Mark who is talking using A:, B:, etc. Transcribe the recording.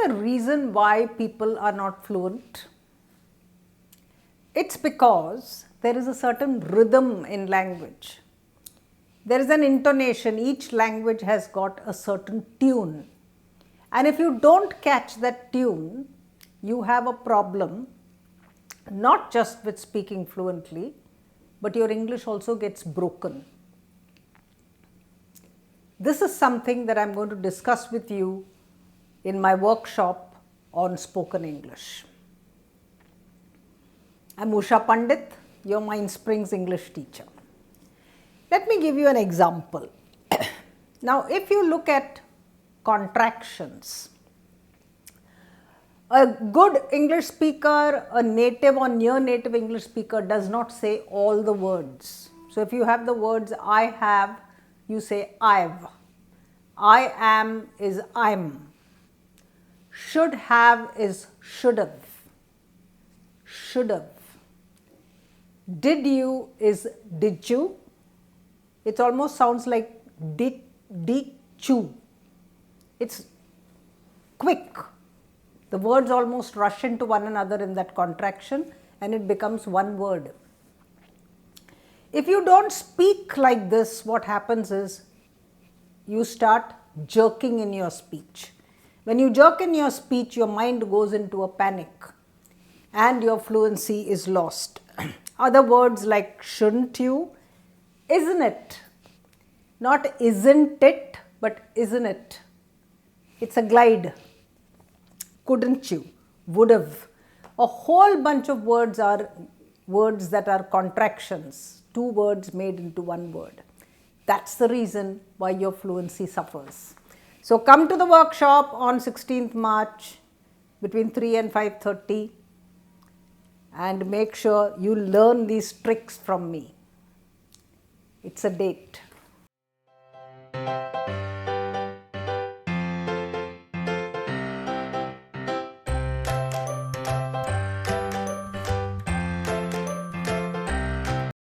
A: the reason why people are not fluent? It's because there is a certain rhythm in language. There is an intonation. Each language has got a certain tune. And if you don't catch that tune, you have a problem, not just with speaking fluently, but your English also gets broken. This is something that I am going to discuss with you in my workshop on spoken English. I am Usha Pandit, your Mindsprings English teacher. Let me give you an example. Now, if you look at contractions, a good English speaker, a native or near native English speaker does not say all the words. So, if you have the words I have, you say I've. I am is I'm. Should have is should've. Should've. Did you is did you. It almost sounds like did you. It's quick. The words almost rush into one another in that contraction and it becomes one word. If you don't speak like this, what happens is you start jerking in your speech. When you jerk in your speech, your mind goes into a panic and your fluency is lost. Other words like shouldn't you, isn't it, not isn't it, but isn't it. It's a glide. Couldn't you, would have. A whole bunch of words are words that are contractions, two words made into one word. That's the reason why your fluency suffers. So come to the workshop on 16th March between 3 and 5:30 and make sure you learn these tricks from me. It's a date.